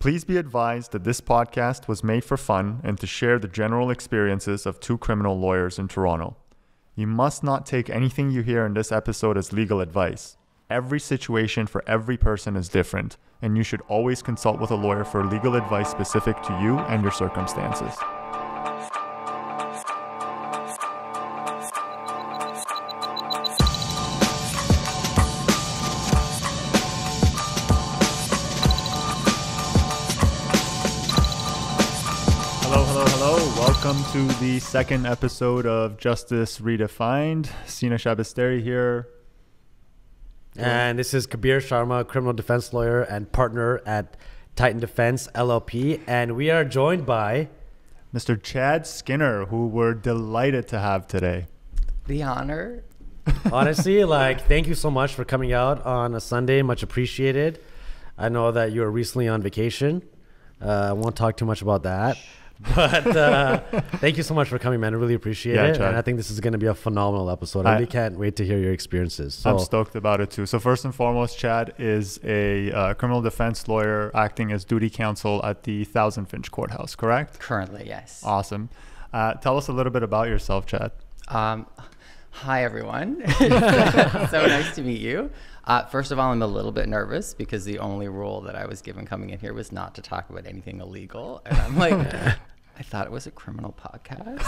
Please be advised that this podcast was made for fun and to share the general experiences of two criminal lawyers in Toronto. You must not take anything you hear in this episode as legal advice. Every situation for every person is different, and you should always consult with a lawyer for legal advice specific to you and your circumstances. Welcome to the second episode of Justice Redefined. Sina Shabestary here. And this is Kabir, Sharma, criminal defense lawyer and partner at Titan Defence LLP. And we are joined by Mr. Chad Skinner, who we're delighted to have today. The honor. Honestly, thank you so much for coming out on a Sunday. Much appreciated. I know that you were recently on vacation. I won't talk too much about that. But thank you so much for coming, man. I really appreciate it. Chad. And I think this is going to be a phenomenal episode. I really can't wait to hear your experiences. So. I'm stoked about it too. So first and foremost, Chad is a criminal defense lawyer acting as duty counsel at the 1000 Finch Courthouse, correct? Currently, yes. Awesome. Tell us a little bit about yourself, Chad. Hi, everyone. So nice to meet you. First of all, I'm a little bit nervous because the only rule that I was given coming in here was not to talk about anything illegal. And I'm like, I thought it was a criminal podcast.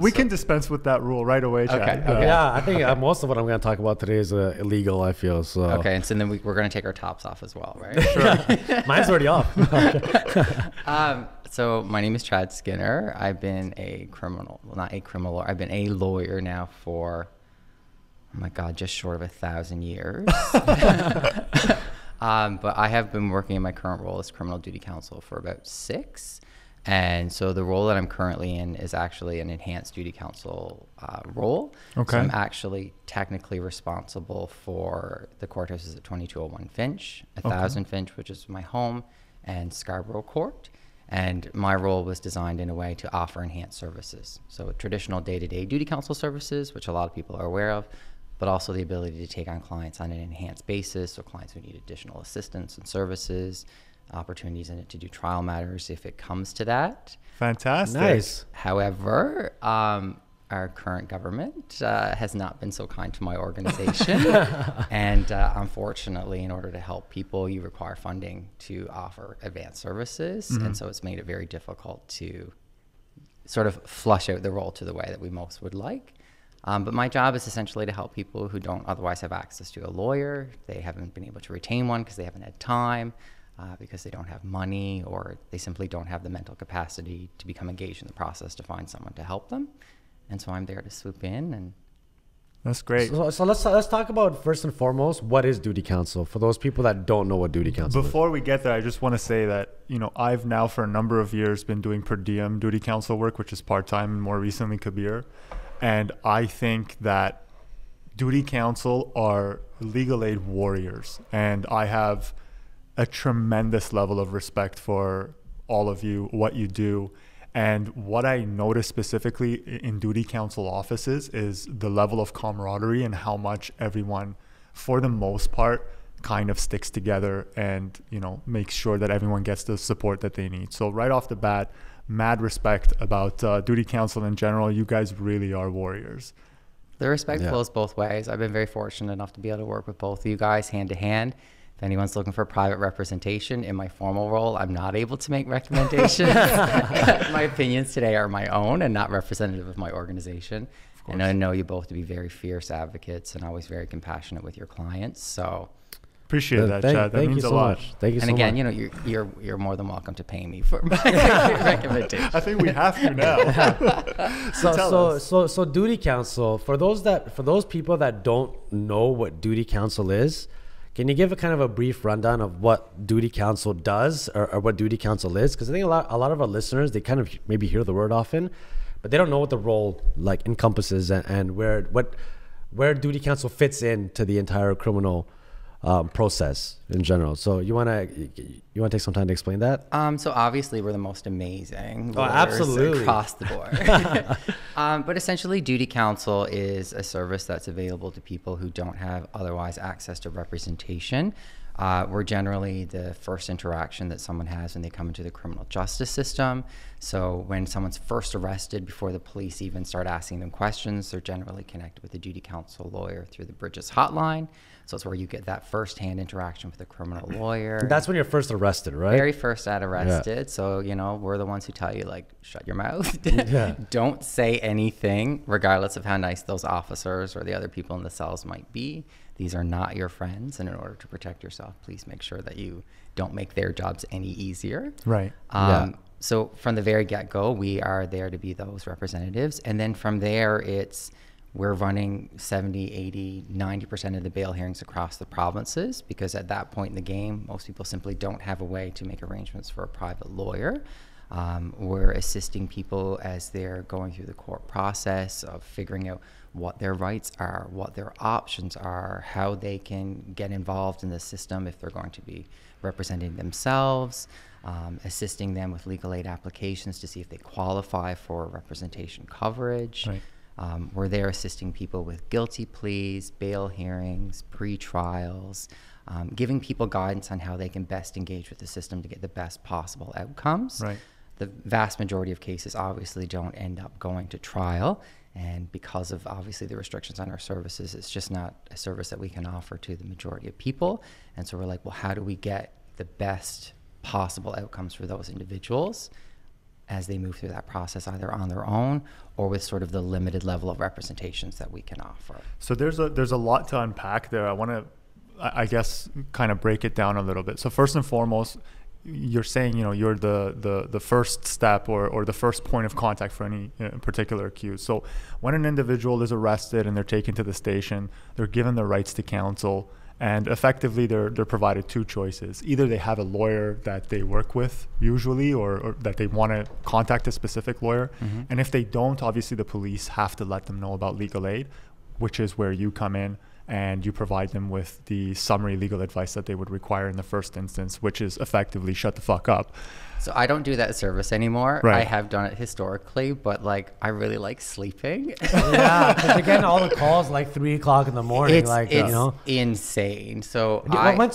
We can dispense with that rule right away, Chad. Okay. Yeah, I think most of what I'm going to talk about today is illegal, I feel. So. Okay, and so then we're going to take our tops off as well, right? Sure. Mine's already off. So my name is Chad Skinner. I've been a criminal, well, not a criminal lawyer. I've been a lawyer now for, oh my God, just short of 1,000 years. But I have been working in my current role as criminal duty counsel for about 6. And so the role that I'm currently in is actually an enhanced duty counsel role. Okay. So I'm actually technically responsible for the courthouses at 2201 Finch, 1000 Finch, which is my home, and Scarborough Court. And my role was designed in a way to offer enhanced services. So traditional day-to-day duty counsel services, which a lot of people are aware of, but also the ability to take on clients on an enhanced basis, so clients who need additional assistance and services, opportunities in it to do trial matters if it comes to that. Fantastic. Nice. However, our current government has not been so kind to my organization. And unfortunately, in order to help people, you require funding to offer advanced services. And so it's made it very difficult to sort of flush out the role to the way that we most would like. But my job is essentially to help people who don't otherwise have access to a lawyer. They haven't been able to retain one because they haven't had time, because they don't have money, or they simply don't have the mental capacity to become engaged in the process to find someone to help them. And so I'm there to swoop in. And that's great. So let's talk about, first and foremost, what is duty counsel for those people that don't know what duty counsel is. Before we get there, I just want to say that, I've now for a number of years been doing per diem duty counsel work, which is part-time, and more recently Kabir. And I think that duty counsel are legal aid warriors. And I have a tremendous level of respect for all of you, what you do. And what I notice specifically in duty counsel offices is the level of camaraderie and how much everyone, for the most part, kind of sticks together and, makes sure that everyone gets the support that they need. So right off the bat, mad respect about duty counsel in general. You guys really are warriors. The respect flows both ways. I've been very fortunate enough to be able to work with both of you guys hand to hand. If anyone's looking for private representation in my formal role, I'm not able to make recommendations. My opinions today are my own and not representative of my organization. And I know you both to be very fierce advocates and always very compassionate with your clients. So appreciate that, Chad. That means a lot. Thank you so much. And again, you're more than welcome to pay me for my recommendation. I think we have to now. So duty counsel, for those people that don't know what duty counsel is, can you give a kind of a brief rundown of what duty counsel does or what duty counsel is? Because I think a lot of our listeners, they kind of maybe hear the word often, but they don't know what the role encompasses and where duty counsel fits into the entire criminal process in general. So you want to take some time to explain that? So obviously we're the most amazing lawyers absolutely across the board. But essentially duty counsel is a service that's available to people who don't have otherwise access to representation. We're generally the first interaction that someone has when they come into the criminal justice system. So when someone's first arrested, before the police even start asking them questions, they're generally connected with the duty counsel lawyer through the Bridges hotline. So it's where you get that firsthand interaction with a criminal lawyer. That's when you're first arrested, right? Very first arrested. Yeah. So, you know, we're the ones who tell you, like, shut your mouth. Yeah. Don't say anything, regardless of how nice those officers or the other people in the cells might be. These are not your friends. And in order to protect yourself, please make sure that you don't make their jobs any easier. Right. So from the very get-go, we are there to be those representatives. And then from there, we're running 70, 80, 90% of the bail hearings across the provinces, because at that point in the game, most people simply don't have a way to make arrangements for a private lawyer. We're assisting people as they're going through the court process of figuring out what their rights are, what their options are, how they can get involved in the system if they're going to be representing themselves, assisting them with legal aid applications to see if they qualify for representation coverage. Right. We're there assisting people with guilty pleas, bail hearings, pre-trials, giving people guidance on how they can best engage with the system to get the best possible outcomes. Right. The vast majority of cases obviously don't end up going to trial, and because of obviously the restrictions on our services, it's just not a service that we can offer to the majority of people. And so we're like, well, how do we get the best possible outcomes for those individuals as they move through that process, either on their own or with sort of the limited level of representations that we can offer? So there's a lot to unpack there. I want to, I guess, kind of break it down a little bit. So first and foremost, you're saying, you know, you're the first step or the first point of contact for any particular accused. So when an individual is arrested and they're taken to the station, they're given their rights to counsel. And effectively, they're provided two choices. Either they have a lawyer that they work with usually, or that they want to contact a specific lawyer. Mm-hmm. And if they don't, obviously the police have to let them know about legal aid, which is where you come in and you provide them with the summary legal advice that they would require in the first instance, which is effectively shut the fuck up. So I don't do that service anymore. Right. I have done it historically, but like I really like sleeping. Yeah, because you're getting all the calls like 3 o'clock in the morning. It's you know, insane. So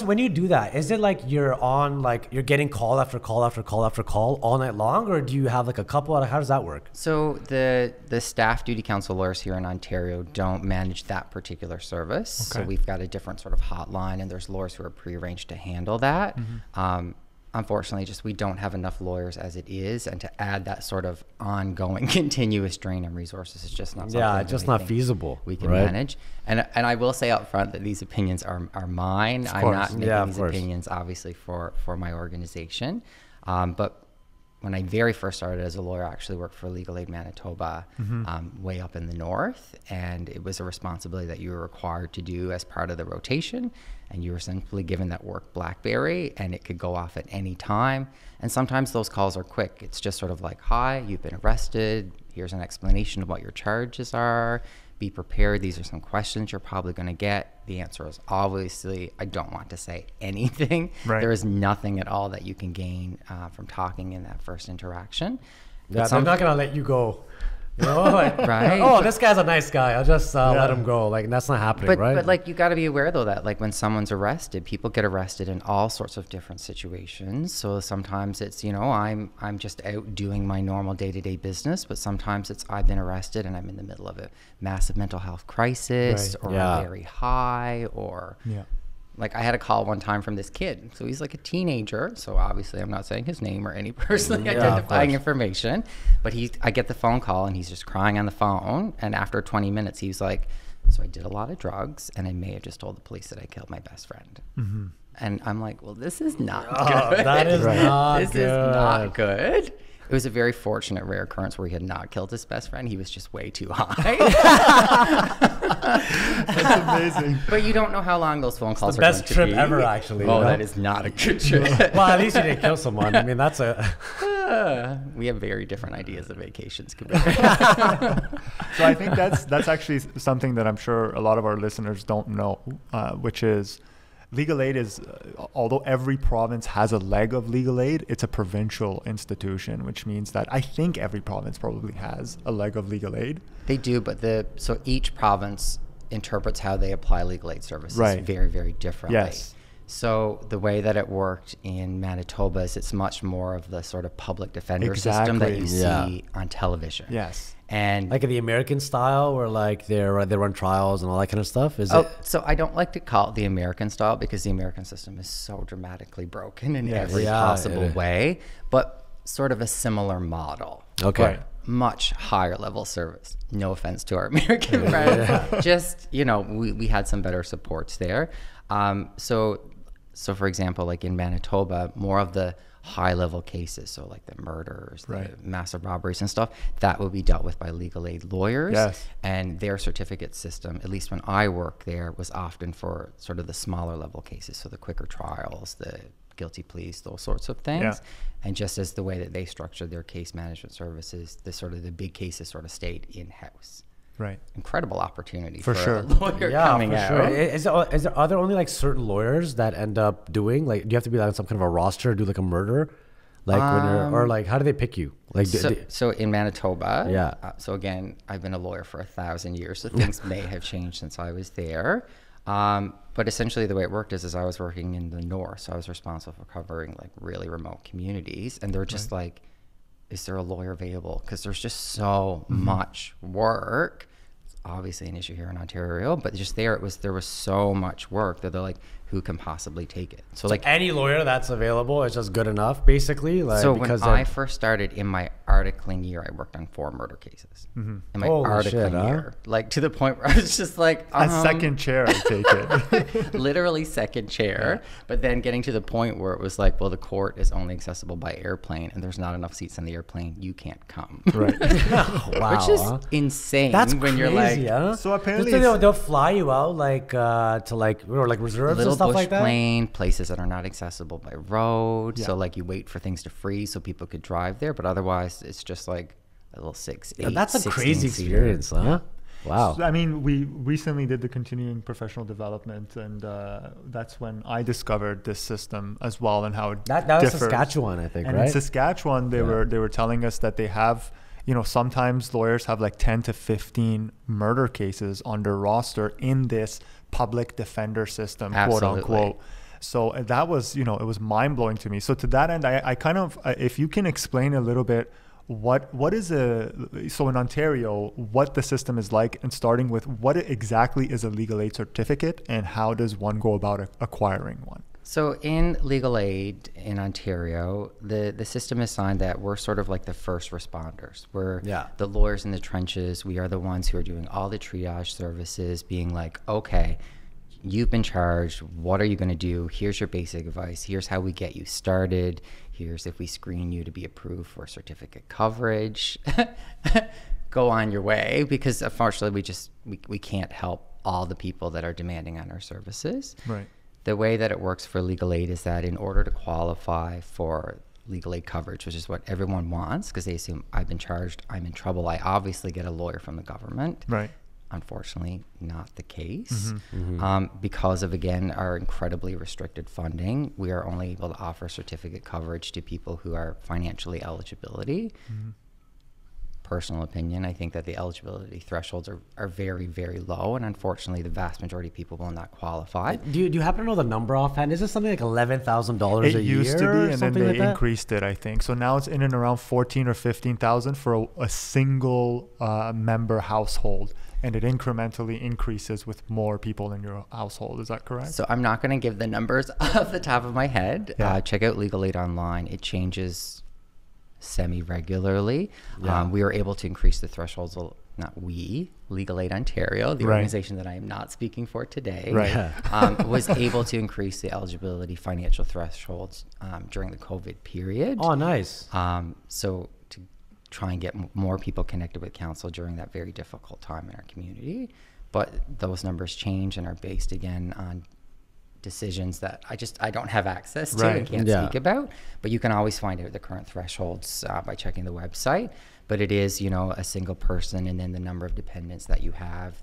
when you do that, is it like you're on, like you're getting call after call after call after call all night long, or do you have like a couple? How does that work? So the staff duty counsel lawyers here in Ontario don't manage that particular service. Okay. So we've got a different sort of hotline, and there's lawyers who are prearranged to handle that. Mm-hmm. Unfortunately, just we don't have enough lawyers as it is, and to add that sort of ongoing, continuous drain on resources is just not something. Yeah, it's just not feasible. We can manage, and I will say up front that these opinions are mine. I'm not making these opinions obviously for my organization, but when I very first started as a lawyer, I actually worked for Legal Aid Manitoba, way up in the north, and it was a responsibility that you were required to do as part of the rotation, and you were simply given that work BlackBerry, and it could go off at any time. And sometimes those calls are quick. It's just sort of like, hi, you've been arrested. Here's an explanation of what your charges are. Be prepared. These are some questions you're probably going to get. The answer is obviously, I don't want to say anything. Right. There is nothing at all that you can gain from talking in that first interaction. Yeah, they're not going to let you go. You know, like, right? Oh, this guy's a nice guy. I'll just let him go. Like, that's not happening, right? But like, you got to be aware though that like when someone's arrested, people get arrested in all sorts of different situations. So sometimes it's, you know, I'm just out doing my normal day-to-day business, but sometimes it's I've been arrested and I'm in the middle of a massive mental health crisis, or I'm very high, or like I had a call one time from this kid. So he's like a teenager. So obviously I'm not saying his name or any personally identifying information, but I get the phone call and he's just crying on the phone. And after 20 minutes, he was like, so I did a lot of drugs and I may have just told the police that I killed my best friend. Mm-hmm. And I'm like, well, this is not good. That is not This is not good. It was a very fortunate rare occurrence where he had not killed his best friend. He was just way too high. That's amazing. But you don't know how long those phone calls are going to be. Best trip ever, actually. Oh, that is not a good trip. Well, at least you didn't kill someone. I mean, that's we have very different ideas of vacations. So I think that's actually something that I'm sure a lot of our listeners don't know, which is legal aid is, although every province has a leg of legal aid, it's a provincial institution, which means that I think every province probably has a leg of legal aid. They do, but so each province interprets how they apply legal aid services very, very differently. Yes. So the way that it worked in Manitoba is it's much more of the sort of public defender system that you see on television. Yes. And Like in the American style, where like they run trials and all that kind of stuff. Is so I don't like to call it the American style because the American system is so dramatically broken in every possible way, but sort of a similar model. Okay. Right. Much higher level service. No offense to our American friends. Just, you know, we had some better supports there. So for example, like in Manitoba, more of the high level cases, so like the murders, the massive robberies and stuff, that will be dealt with by legal aid lawyers. Yes. And their certificate system, at least when I worked there, was often for sort of the smaller level cases, so the quicker trials, the guilty pleas, those sorts of things. Yeah. And just as the way that they structured their case management services, the big cases sort of stayed in-house. Right. Incredible opportunity For for sure. a lawyer coming out. Are there only like certain lawyers that end up doing, like, do you have to be like on some kind of a roster to do like a murder? Like when you're, or like, how do they pick you? Like, So in Manitoba, Yeah. So again, I've been a lawyer for 1,000 years, so things may have changed since I was there. But essentially the way it worked is I was working in the north, so I was responsible for covering like really remote communities, and they're just like, is there a lawyer available? Because there's just so much work. It's obviously an issue here in Ontario, but just there was so much work that they're like, who can possibly take it? So like any lawyer that's available is just good enough, basically. Like, so when I first started in my articling year, I worked on 4 murder cases. In my articling year, like to the point where I was just like, A second chair, I take it. literally second chair. But then getting to the point where it was like, well, the court is only accessible by airplane, and there's not enough seats in the airplane. You can't come. Right. wow, Which is insane. That's when crazy, you're like, huh? So apparently they'll fly you out like to like or like reserves little and stuff bush like that. plane, places that are not accessible by road. So like you wait for things to freeze so people could drive there, but otherwise it's just like a little 6, 8, That's a 16 crazy seater. experience, huh? Wow. So, I mean, we recently did the continuing professional development, and that's when I discovered this system as well and how it That was differs. Saskatchewan, I think, And right? in Saskatchewan, they were telling us that they have, you know, sometimes lawyers have like 10 to 15 murder cases on their roster in this public defender system, Absolutely. quote unquote. So that was, you know, it was mind blowing to me. So to that end, I kind of, if you can explain a little bit what is so in Ontario, what the system is like, and starting with what exactly is a legal aid certificate and how does one go about acquiring one? So in legal aid in Ontario, the system is signed that we're sort of like the first responders. We're the lawyers in the trenches. We are the ones who are doing all the triage services, being like, okay, you've been charged. What are you going to do? Here's your basic advice. Here's how we get you started. Here's if we screen you to be approved for certificate coverage. Go on your way, because unfortunately we can't help all the people that are demanding on our services. Right. The way that it works for legal aid is that in order to qualify for legal aid coverage, which is what everyone wants, because they assume I've been charged, I'm in trouble, I obviously get a lawyer from the government. Right. Unfortunately, not the case. Because of, again, our incredibly restricted funding, we are only able to offer certificate coverage to people who are financially eligibility. Personal opinion, I think that the eligibility thresholds are very, very low, and unfortunately the vast majority of people will not qualify. Do you happen to know the number offhand? Is it something like $11,000 a year? It used to be, and then they like that? increased it, I think. So now it's in and around 14 or 15,000 for a single member household, and it incrementally increases with more people in your household. Is that correct? So I'm not going to give the numbers off the top of my head. Check out Legal Aid online. It changes semi-regularly. We were able to increase the thresholds, not we, Legal Aid Ontario, the organization that I am not speaking for today, was able to increase the eligibility financial thresholds during the COVID period. Oh, nice. So to try and get more people connected with counsel during that very difficult time in our community. But those numbers change and are based again on decisions that I don't have access to and can't speak about, but you can always find out the current thresholds by checking the website. But it is, you know, a single person, and then the number of dependents that you have,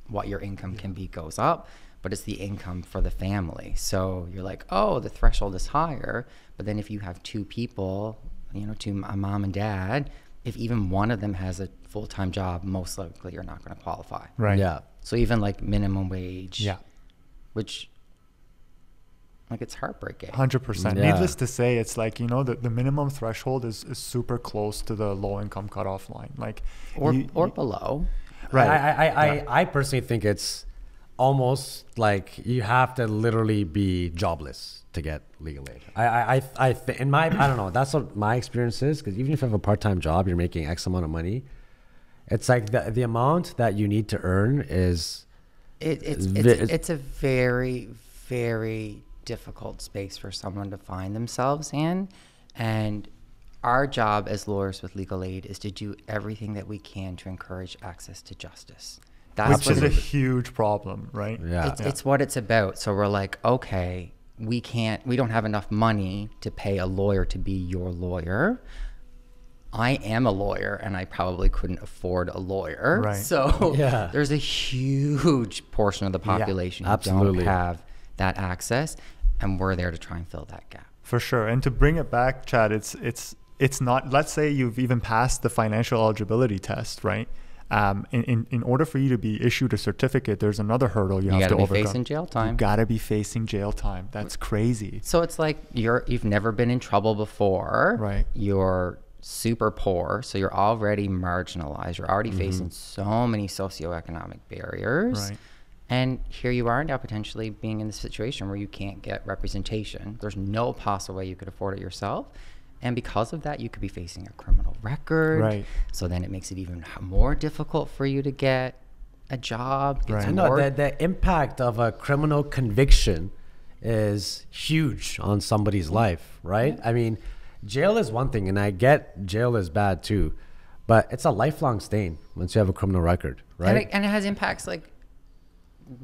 what your income can be goes up, but it's the income for the family. So you're like, oh, the threshold is higher, but then if you have 2 people, you know, a mom and dad, if even one of them has a full-time job, most likely you're not going to qualify. Right. Yeah. So even like minimum wage, which Like, it's heartbreaking. 100%. Yeah. Needless to say, it's like, you know, the minimum threshold is super close to the low income cutoff line. Like, Or below. right. I personally think it's almost like you have to literally be jobless to get legal aid. I don't know. That's what my experience is, because even if you have a part-time job, you're making X amount of money. It's like the amount that you need to earn is. It's a very, very difficult space for someone to find themselves in, and our job as lawyers with legal aid is to do everything that we can to encourage access to justice. Which is a huge problem, right? Yeah. It's what it's about. So we're like, okay, we don't have enough money to pay a lawyer to be your lawyer. I am a lawyer, and I probably couldn't afford a lawyer. Right. So Yeah. there's a huge portion of the population who absolutely. don't have that access, and we're there to try and fill that gap. For sure. And to bring it back, Chad, it's not, let's say you've even passed the financial eligibility test, right? In order for you to be issued a certificate, there's another hurdle you have to overcome. You gotta be facing jail time. You gotta be facing jail time. That's crazy. So it's like you've never been in trouble before. Right. You're super poor, so you're already marginalized. You're already facing so many socioeconomic barriers. Right. And here you are now potentially being in the situation where you can't get representation. There's no possible way you could afford it yourself. And because of that, you could be facing a criminal record. Right. So then it makes it even more difficult for you to get a job. Right. I know the impact of a criminal conviction is huge on somebody's life, right? I mean, jail is one thing, and I get jail is bad too, but it's a lifelong stain once you have a criminal record, right? And it has impacts like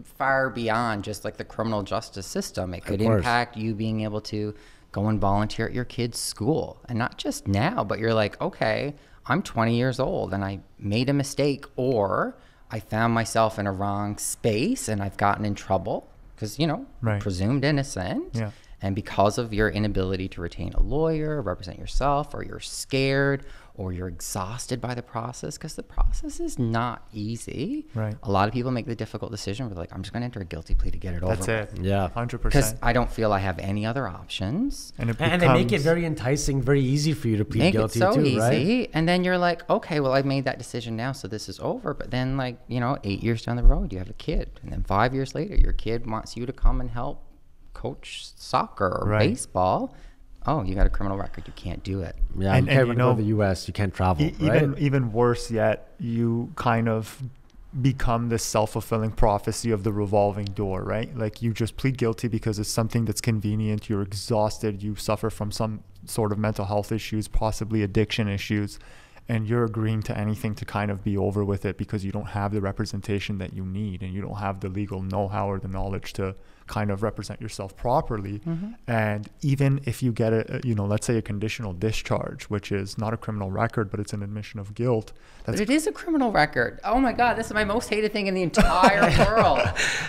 far beyond just like the criminal justice system. It could impact you being able to go and volunteer at your kid's school, and not just now, but you're like, okay, I'm 20 years old and I made a mistake, or I found myself in a wrong space and I've gotten in trouble because, you know, Right. presumed innocent. Yeah. And because of your inability to retain a lawyer, represent yourself, or you're scared, or you're exhausted by the process, because the process is not easy. Right. A lot of people make the difficult decision where like, I'm just going to enter a guilty plea to get it over That's with. it. Yeah. 100%. Because I don't feel I have any other options. And And they make it very enticing, very easy for you to plead Make it guilty so too, easy. right? And then you're like, okay, well, I've made that decision now, so this is over. But then, like, you know, 8 years down the road, you have a kid. And then 5 years later, your kid wants you to come and help coach soccer or Right. baseball. Oh, you got a criminal record. You can't do it. Yeah, And- you can't and, even you go know, to the U.S. You can't travel, right? even worse yet, you kind of become this self-fulfilling prophecy of the revolving door, right? Like, you just plead guilty because it's something that's convenient. You're exhausted. You suffer from some sort of mental health issues, possibly addiction issues, and you're agreeing to anything to kind of be over with it because you don't have the representation that you need, and you don't have the legal know-how or the knowledge to kind of represent yourself properly. And even if you get let's say a conditional discharge, which is not a criminal record, but it's an admission of guilt. But it is a criminal record. Oh my God, this is my most hated thing in the entire world.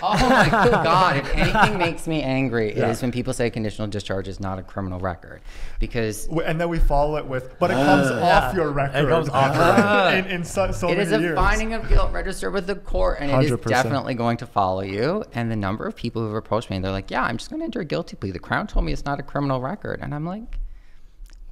Oh my God, if anything makes me angry, it is when people say conditional discharge is not a criminal record. Because And then we follow it with, but it comes off your record. It comes off your record. in so it many is a years. finding of guilt registered with the court, and it is 100%. definitely going to follow you. And the number of people who've approached me, and they're like, yeah, I'm just going to enter a guilty plea. The Crown told me it's not a criminal record. And I'm like,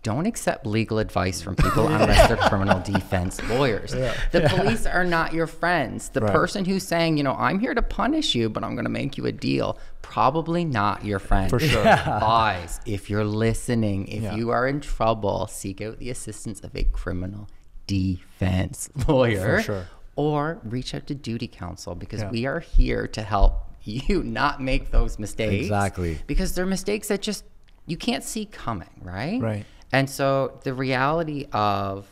don't accept legal advice from people unless they're criminal defense lawyers. The police are not your friends. The person who's saying, you know, I'm here to punish you, but I'm going to make you a deal, probably not your friend. For sure. Guys, if you're listening, if Yeah. you are in trouble, seek out the assistance of a criminal defense lawyer. For sure. Or reach out to Duty Counsel, because Yeah. we are here to help you not make those mistakes. Exactly. Because they're mistakes that just you can't see coming, right? Right. And so the reality of,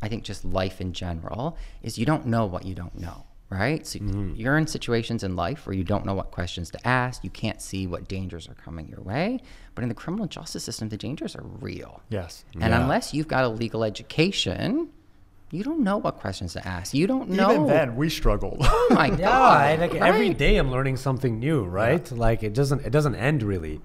I think, just life in general is you don't know what you don't know, right? So you're in situations in life where you don't know what questions to ask. You can't see what dangers are coming your way. But in the criminal justice system, the dangers are real. Yes. And unless you've got a legal education, you don't know what questions to ask. You don't know. Even then, we struggled. Oh my Yeah, God. like right? every day I'm learning something new, right? Like it doesn't end really.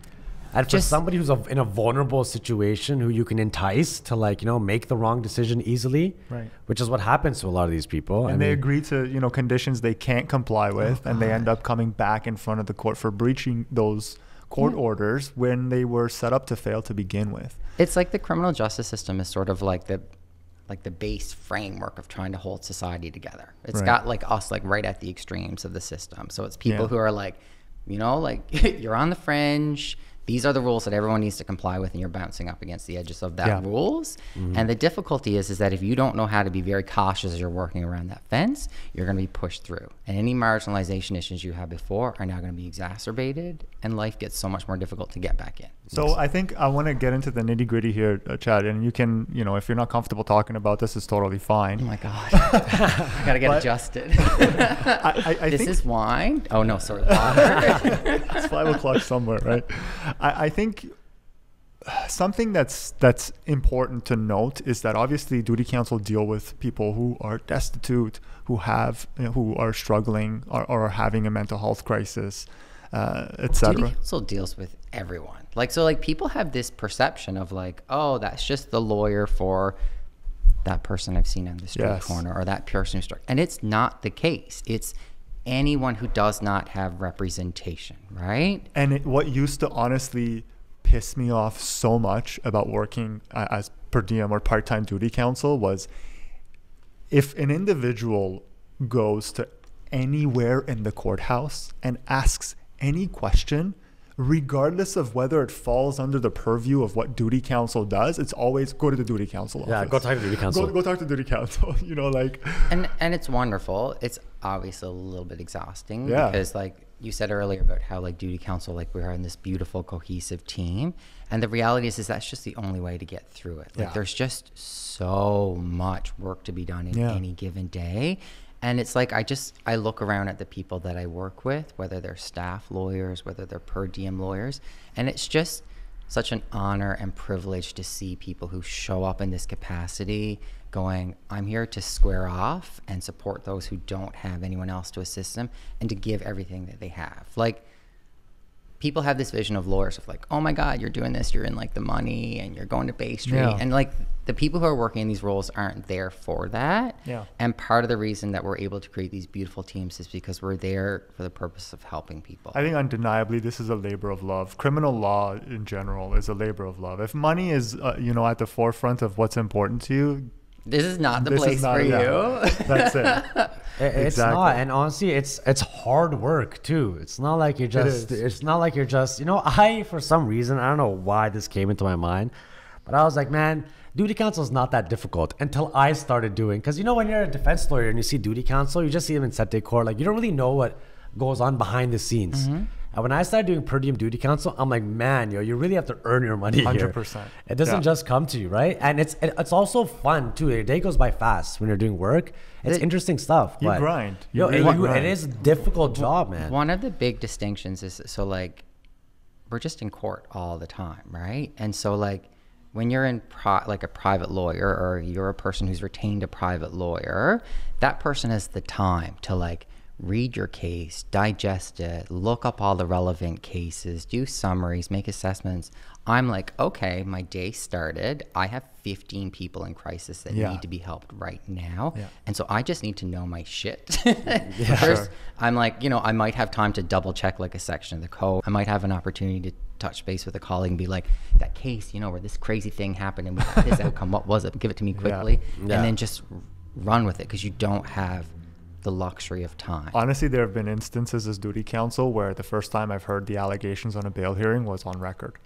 And for Just- somebody who's in a vulnerable situation, who you can entice to, like, you know, make the wrong decision easily, Right. which is what happens to a lot of these people. And they agree to, conditions they can't comply with, and they end up coming back in front of the court for breaching those court orders when they were set up to fail to begin with. It's like the criminal justice system is sort of like the base framework of trying to hold society together. It's got like us like right at the extremes of the system. So it's people who are like, you know, like you're on the fringe. These are the rules that everyone needs to comply with, and you're bouncing up against the edges of that rules. And the difficulty is that if you don't know how to be very cautious as you're working around that fence, you're going to be pushed through. And any marginalization issues you had before are now going to be exacerbated, and life gets so much more difficult to get back in. So I think I want to get into the nitty gritty here, Chad, and you can, you know, if you're not comfortable talking about this, it's totally fine. Oh my God. I got to get adjusted. I this think is wine? Oh no, sorry. Water. it's 5 o'clock somewhere, right? I think something that's important to note is that obviously Duty Counsel deal with people who are destitute, who are struggling or are having a mental health crisis, etc. Duty Counsel deals with everyone. So people have this perception of like, oh, that's just the lawyer for that person I've seen on the street corner, or that person who's struck. And it's not the case. It's anyone who does not have representation, right? And what used to honestly piss me off so much about working as per diem or part-time duty counsel was if an individual goes to anywhere in the courthouse and asks any question, regardless of whether it falls under the purview of what duty counsel does, it's always go to the duty counsel office. Yeah, go talk to duty counsel. Go talk to duty counsel. You know, like. And it's wonderful. It's obviously a little bit exhausting because, like you said earlier about how like duty counsel, like we are in this beautiful cohesive team, and the reality is that's just the only way to get through it. Like there's just so much work to be done in any given day. And it's like I look around at the people that I work with, whether they're staff lawyers, whether they're per diem lawyers, and it's just such an honor and privilege to see people who show up in this capacity going, I'm here to square off and support those who don't have anyone else to assist them, and to give everything that they have. Like, people have this vision of lawyers of like, oh my God, you're doing this, you're in like the money and you're going to Bay Street. And like the people who are working in these roles aren't there for that. And part of the reason that we're able to create these beautiful teams is because we're there for the purpose of helping people. I think undeniably this is a labor of love. Criminal law in general is a labor of love. If money is, at the forefront of what's important to you, this is not the place for you. That's it. It's not, and honestly, it's hard work too. It's not like you're just. It's not like you're just. I for some reason, I don't know why this came into my mind, but I was like, man, duty counsel is not that difficult until I started doing. Because when you're a defense lawyer and you see duty counsel, you just see them in sette court. Like you don't really know what goes on behind the scenes. And when I started doing per diem duty counsel, I'm like, man, you really have to earn your money 100%. here. It doesn't just come to you, right? And it's also fun too. Your day goes by fast when you're doing work. It's interesting stuff. You grind. It is a difficult job, man. One of the big distinctions is, so like, we're just in court all the time, right? And so like, when you're in like a private lawyer, or you're a person who's retained a private lawyer, that person has the time to like read your case, digest it, look up all the relevant cases, do summaries, make assessments. I'm like, okay, my day started. I have 15 people in crisis that need to be helped right now. And so I just need to know my shit. First, I'm like, I might have time to double check like a section of the code. I might have an opportunity to touch base with a colleague and be like, that case, where this crazy thing happened and we got this outcome, what was it? Give it to me quickly. And then just run with it, because you don't have the luxury of time. Honestly, there have been instances as duty counsel where the first time I've heard the allegations on a bail hearing was on record.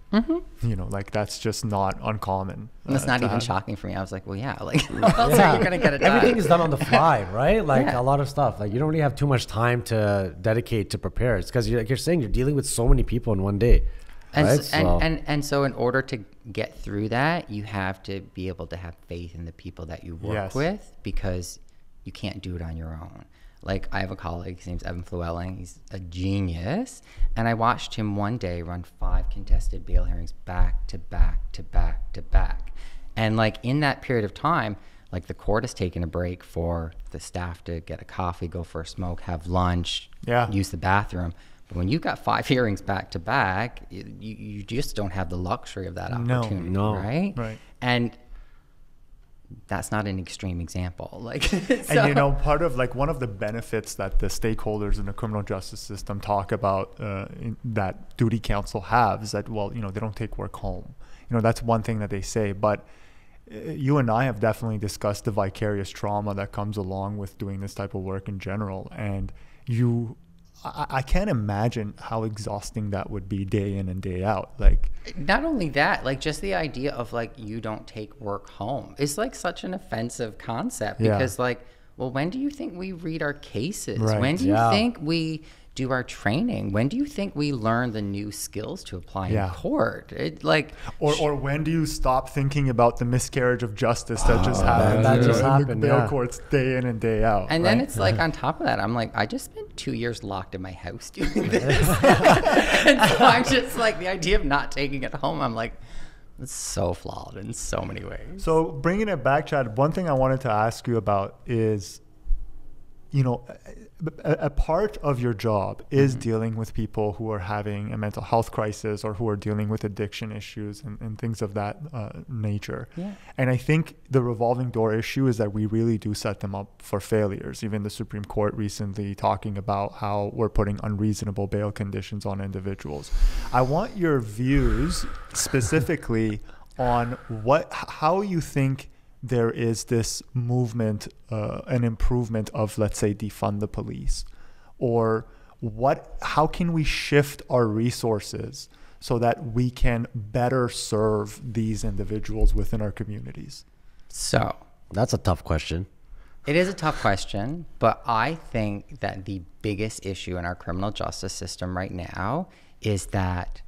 Like that's just not uncommon. And it's not even shocking for me. I was like, well, like, how else are you gonna get it done? Everything is done on the fly, right? Like a lot of stuff. Like you don't really have too much time to dedicate to prepare. It's because you're saying you're dealing with so many people in one day. And, right? so in order to get through that, you have to be able to have faith in the people that you work with, because you can't do it on your own. Like I have a colleague, his name's Evan Flewelling. He's a genius. And I watched him one day run 5 contested bail hearings back to back to back to back. And like in that period of time, like the court has taken a break for the staff to get a coffee, go for a smoke, have lunch, use the bathroom. But when you've got 5 hearings back to back, you just don't have the luxury of that opportunity, right? Right. And that's not an extreme example. Like, and you know, part of like one of the benefits that the stakeholders in the criminal justice system talk about that Duty Counsel have is that, well, you know, they don't take work home. You know, that's one thing that they say. But you and I have definitely discussed the vicarious trauma that comes along with doing this type of work in general. And I can't imagine how exhausting that would be day in and day out. Like, not only that, like just the idea of like, you don't take work home is like such an offensive concept, because like, well, when do you think we read our cases? Right. When do you think we do our training? When do you think we learn the new skills to apply in court? Or when do you stop thinking about the miscarriage of justice that just happened? That just in happened, the bail courts day in and day out. And then it's like, on top of that, I'm like, I just spent 2 years locked in my house doing this. And so I'm just like, the idea of not taking it home, I'm like, it's so flawed in so many ways. So bringing it back, Chad, one thing I wanted to ask you about is, you know, a part of your job is dealing with people who are having a mental health crisis or who are dealing with addiction issues and things of that nature. Yeah. And I think the revolving door issue is that we really do set them up for failures. Even the Supreme Court recently talking about how we're putting unreasonable bail conditions on individuals. I want your views specifically on how you think there is this movement, an improvement of, let's say, defund the police, or how can we shift our resources so that we can better serve these individuals within our communities? So that's a tough question. It is a tough question, but I think that the biggest issue in our criminal justice system right now is that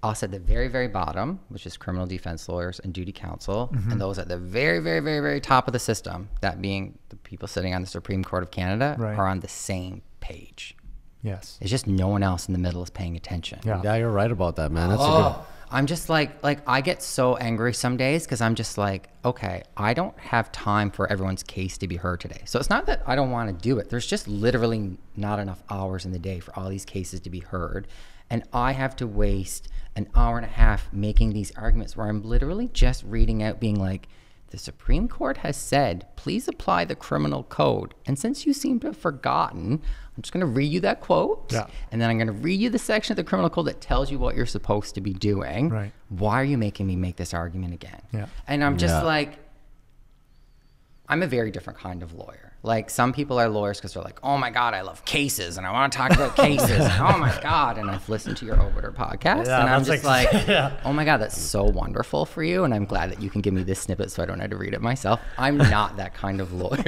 us at the very, very bottom, which is criminal defense lawyers and duty counsel, and those at the very, very, very, very top of the system, that being the people sitting on the Supreme Court of Canada, are on the same page. Yes. It's just no one else in the middle is paying attention. Yeah, you're right about that, man. That's a good... I'm just like I get so angry some days because I'm just like, okay, I don't have time for everyone's case to be heard today. So it's not that I don't want to do it. There's just literally not enough hours in the day for all these cases to be heard. And I have to waste an hour and a half making these arguments where I'm literally just reading out being like, the Supreme Court has said, please apply the criminal code. And since you seem to have forgotten, I'm just going to read you that quote. Yeah. And then I'm going to read you the section of the criminal code that tells you what you're supposed to be doing. Right. Why are you making me make this argument again? Yeah. And I'm just like, I'm a very different kind of lawyer. Like, some people are lawyers because they're like, oh my God, I love cases and I want to talk about cases. And, oh my God. And I've listened to your Obiter podcast and I'm just like, oh my God, that's so wonderful for you. And I'm glad that you can give me this snippet so I don't have to read it myself. I'm not that kind of lawyer.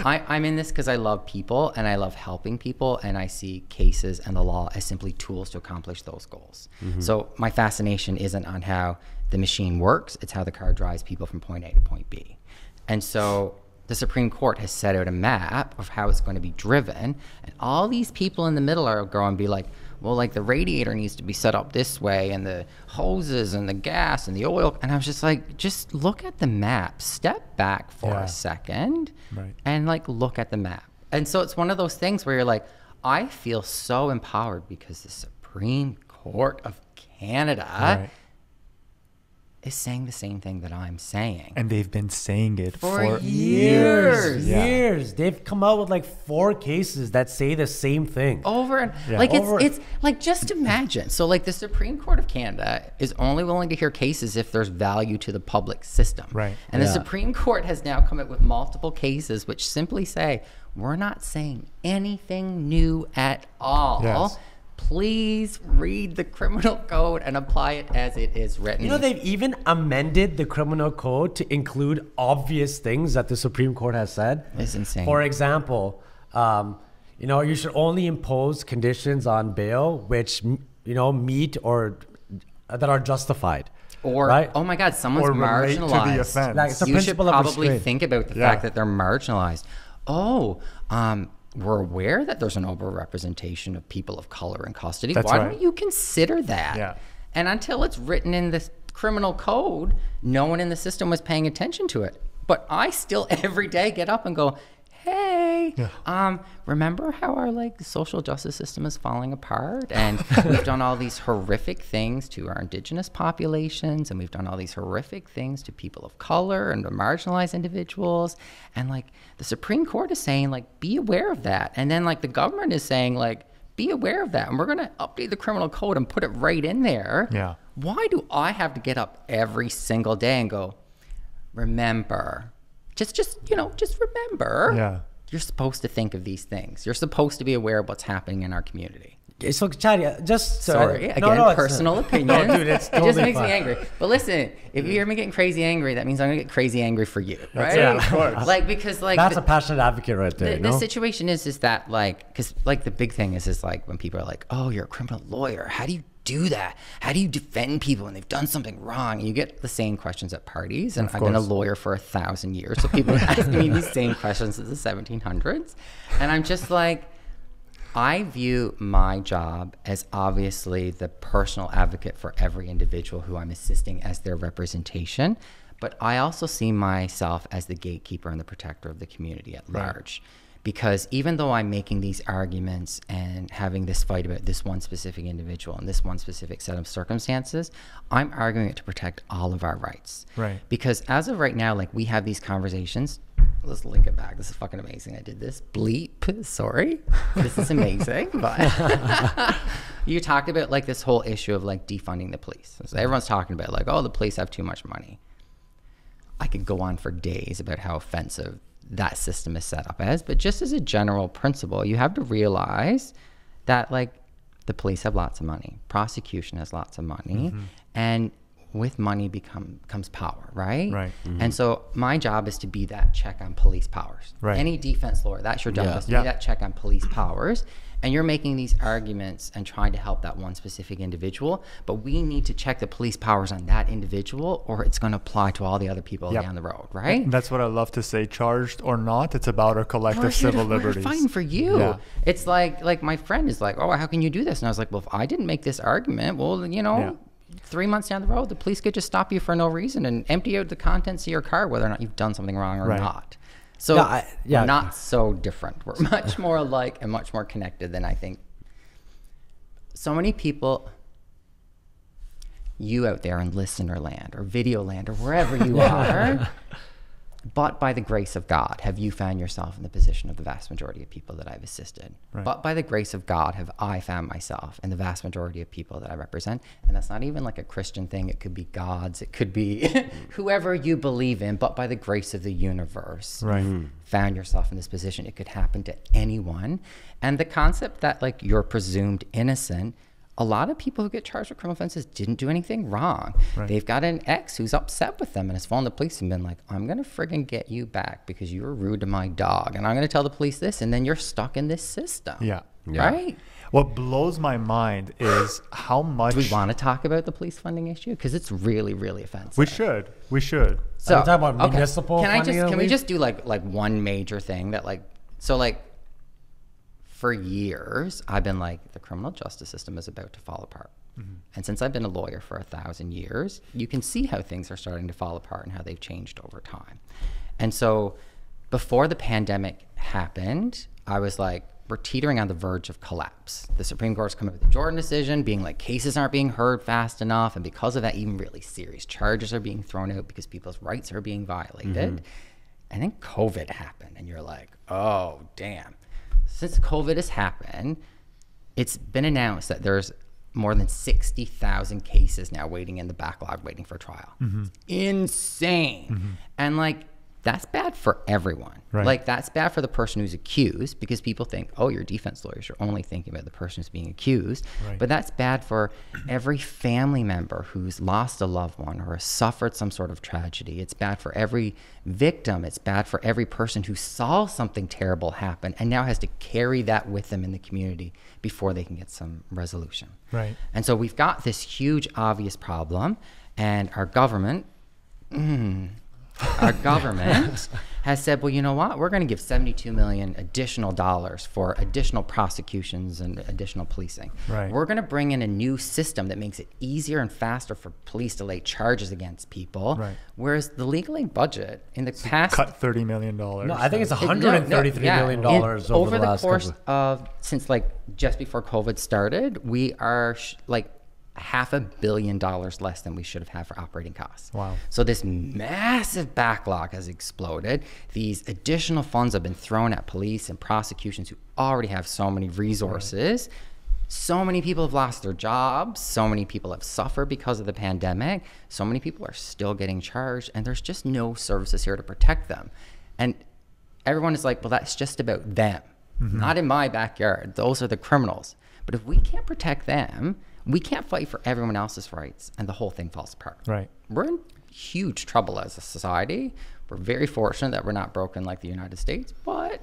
I'm in this because I love people and I love helping people. And I see cases and the law as simply tools to accomplish those goals. So my fascination isn't on how the machine works. It's how the car drives people from point A to point B. And so the Supreme Court has set out a map of how it's going to be driven. And all these people in the middle are going to be like, well, like the radiator needs to be set up this way and the hoses and the gas and the oil. And I was just like, just look at the map, step back for a second and like look at the map. And so it's one of those things where you're like, I feel so empowered because the Supreme Court of Canada is saying the same thing that I'm saying. And they've been saying it for years. Years. They've come out with like 4 cases that say the same thing. Over and like it's like, just imagine. So like the Supreme Court of Canada is only willing to hear cases if there's value to the public system. Right. And the Supreme Court has now come up with multiple cases which simply say, we're not saying anything new at all. Yes. Please read the criminal code and apply it as it is written. You know, they've even amended the criminal code to include obvious things that the Supreme Court has said. It's insane. For example, you know, you should only impose conditions on bail which, you know, meet or that are justified. Or, oh my God, someone's marginalized. To the offense. Like, it's a you should principle of probably restraint. think about the fact that they're marginalized. We're aware that there's an overrepresentation of people of color in custody. Why don't you consider that? Yeah. And until it's written in the criminal code, no one in the system was paying attention to it. But I still every day get up and go, hey, hey, remember how our like social justice system is falling apart, and we've done all these horrific things to our indigenous populations, and we've done all these horrific things to people of color and to marginalized individuals, and like the Supreme Court is saying like be aware of that, and then like the government is saying like be aware of that, and we're going to update the criminal code and put it right in there. Yeah. Why do I have to get up every single day and go, remember, just remember, you're supposed to think of these things. You're supposed to be aware of what's happening in our community. So, Chad, just sorry again, personal opinion. No, dude, it's totally it just makes fine. me angry. But listen, if you hear me getting crazy angry, that means I'm gonna get crazy angry for you, right? Yeah, of course. Like because like that's a passionate advocate right there. The situation is that like because like the big thing is like when people are like, oh, you're a criminal lawyer. How do you do that? How do you defend people when they've done something wrong? And you get the same questions at parties. And I've been a lawyer for 1,000 years, so people ask me these same questions since the 1700s, and I'm just like, I view my job as obviously the personal advocate for every individual who I'm assisting as their representation, but I also see myself as the gatekeeper and the protector of the community at large. Because even though I'm making these arguments and having this fight about this one specific individual and this one specific set of circumstances, I'm arguing it to protect all of our rights. Right. Because as of right now, like we have these conversations. Let's link it back. This is fucking amazing. I did this. Bleep. Sorry. This is amazing. But you talked about like this whole issue of like defunding the police. So everyone's talking about like, oh, the police have too much money. I could go on for days about how offensive that system is set up as, but just as a general principle, you have to realize that like the police have lots of money, prosecution has lots of money, and with money comes power, right? Right. And so my job is to be that check on police powers. Right. Any defense lawyer, that's your job, is to be that check on police powers. And you're making these arguments and trying to help that one specific individual, but we need to check the police powers on that individual, or it's going to apply to all the other people down the road, right? And that's what I love to say. Charged or not, it's about our collective civil liberties. We're fighting for you. Yeah. It's like my friend is like, oh, how can you do this? And I was like, well, if I didn't make this argument, well, you know, 3 months down the road, the police could just stop you for no reason and empty out the contents of your car, whether or not you've done something wrong or not. So we're not so different. We're much more alike and much more connected than I think. So many people, you out there in listener land or video land or wherever you are, but by the grace of God, have you found yourself in the position of the vast majority of people that I've assisted. Right. But by the grace of God, have I found myself in the vast majority of people that I represent. And that's not even like a Christian thing. It could be God's, it could be whoever you believe in, but by the grace of the universe, found yourself in this position. It could happen to anyone. And the concept that like you're presumed innocent, a lot of people who get charged with criminal offenses didn't do anything wrong. Right. They've got an ex who's upset with them and has phoned the police and been like, I'm going to friggin' get you back because you were rude to my dog. And I'm going to tell the police this. And then you're stuck in this system. Yeah. Right? What blows my mind is how much... Do we want to talk about the police funding issue? Because it's really, really offensive. We should. We should. So, are we talking about municipal funding? Can we just do like one major thing that like... So like... For years, I've been like, the criminal justice system is about to fall apart. And since I've been a lawyer for 1,000 years, you can see how things are starting to fall apart and how they've changed over time. And so before the pandemic happened, I was like, we're teetering on the verge of collapse. The Supreme Court's come up with the Jordan decision, being like cases aren't being heard fast enough. And because of that, even really serious charges are being thrown out because people's rights are being violated. And then COVID happened and you're like, oh, damn. Since COVID has happened, it's been announced that there's more than 60,000 cases now waiting in the backlog, waiting for trial. It's insane. And like, that's bad for everyone. Like, that's bad for the person who's accused because people think, oh, you're defense lawyers, you're only thinking about the person who's being accused. But that's bad for every family member who's lost a loved one or has suffered some sort of tragedy. It's bad for every victim. It's bad for every person who saw something terrible happen and now has to carry that with them in the community before they can get some resolution. And so we've got this huge, obvious problem, and our government, our government has said, well, you know what? We're going to give $72 million additional dollars for additional prosecutions and additional policing. Right. We're going to bring in a new system that makes it easier and faster for police to lay charges against people. Right. Whereas the legal aid budget in the past Cut $30 million. No, I think it's $133 million dollars over the course of since like just before COVID started, we are like $500 million less than we should have had for operating costs. Wow. So this massive backlog has exploded. These additional funds have been thrown at police and prosecutions who already have so many resources. Right. So many people have lost their jobs. So many people have suffered because of the pandemic. So many people are still getting charged, and there's just no services here to protect them. And everyone is like, well, that's just about them. Not in my backyard. Those are the criminals. But if we can't protect them, we can't fight for everyone else's rights, and the whole thing falls apart. Right. We're in huge trouble as a society. We're very fortunate that we're not broken like the United States, but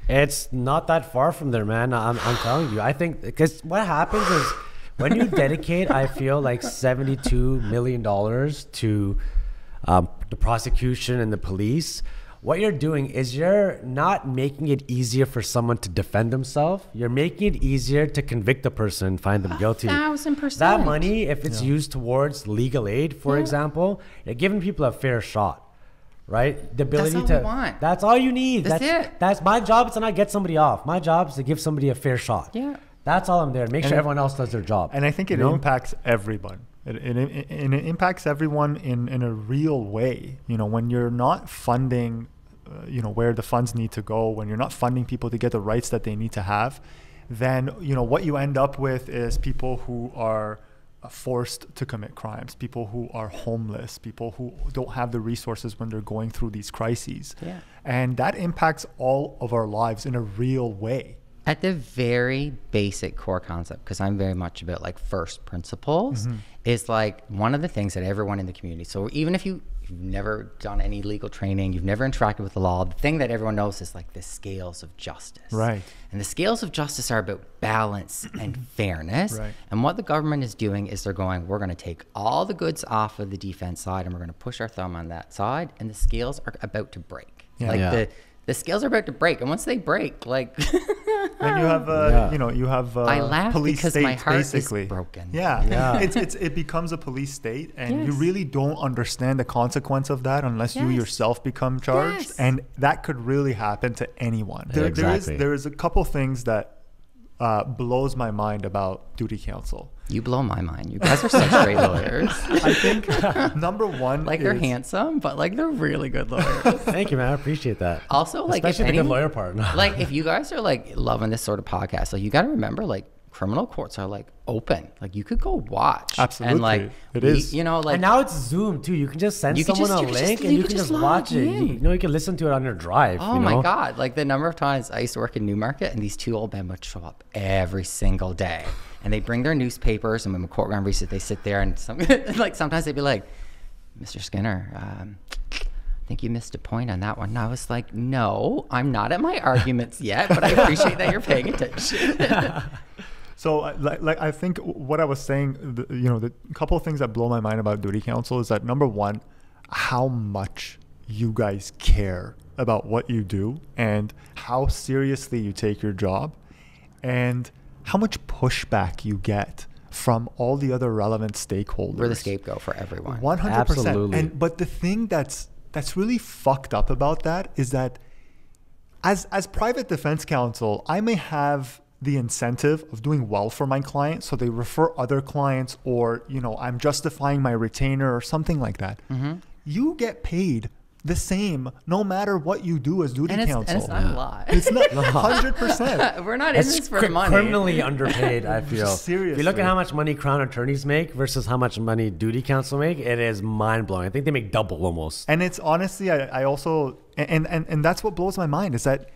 it's not that far from there, man. I'm telling you. I think because what happens is when you dedicate, I feel like $72 million to the prosecution and the police, what you're doing is you're not making it easier for someone to defend themselves. You're making it easier to convict a person and find them guilty. 1,000%. That money, if it's used towards legal aid, for example, you're giving people a fair shot, right? The ability that's all we want. That's all you need. That's it. That's my job is to not get somebody off. My job is to give somebody a fair shot. Yeah. That's all I'm there. Make sure everyone else does their job. And I think it impacts everyone. It impacts everyone in a real way. You know, when you're not funding where the funds need to go, when you're not funding people to get the rights that they need to have, then, what you end up with is people who are forced to commit crimes, people who are homeless, people who don't have the resources when they're going through these crises. Yeah. And that impacts all of our lives in a real way. At the very basic core concept, because I'm very much about like first principles, is like one of the things that everyone in the community, so even if you've never done any legal training, you've never interacted with the law, the thing that everyone knows is like the scales of justice. Right. And the scales of justice are about balance and fairness. Right. And what the government is doing is they're going, we're going to take all the goods off of the defense side and we're going to push our thumb on that side, and the scales are about to break. Yeah. Like Yeah. the scales are about to break, and once they break, like then you have you have I laugh police because states, my heart basically is broken. Yeah. it becomes a police state, and you really don't understand the consequence of that unless you yourself become charged. And that could really happen to anyone. There is a couple things that blows my mind about Duty Counsel. You blow my mind. You guys are such great lawyers. I think number one, like, they're handsome, but like they're really good lawyers. Thank you, man. I appreciate that. Also, like, especially the good lawyer part. Like, if you guys are like loving this sort of podcast, like, you got to remember, like, criminal courts are like open. Like, you could go watch. Absolutely. And like, it is. Like, and now it's Zoom too. You can just send someone a link and you can just watch it. You can listen to it on your drive. Oh my God. Like, the number of times I used to work in Newmarket, and these two old men would show up every single day. And they bring their newspapers, and when the courtroom recess, they sit there, and sometimes they'd be like, Mr. Skinner, I think you missed a point on that one. And I was like, no, I'm not at my arguments yet, but I appreciate that you're paying attention. So, I think what I was saying, the couple of things that blow my mind about Duty Counsel is that, number one, how much you guys care about what you do and how seriously you take your job, and how much pushback you get from all the other relevant stakeholders. We're the scapegoat for everyone. 100%. Absolutely. But the thing that's really fucked up about that is that as private defense counsel, I may have the incentive of doing well for my client, so they refer other clients, or I'm justifying my retainer or something like that. You get paid the same no matter what you do as Duty Counsel. And it's not a lot. It's not 100%. We're not in this for the money. Criminally underpaid, I feel. Seriously. If you look at how much money Crown attorneys make versus how much money Duty Counsel make, it is mind blowing. I think they make double almost. And it's honestly, I also, and that's what blows my mind, is that,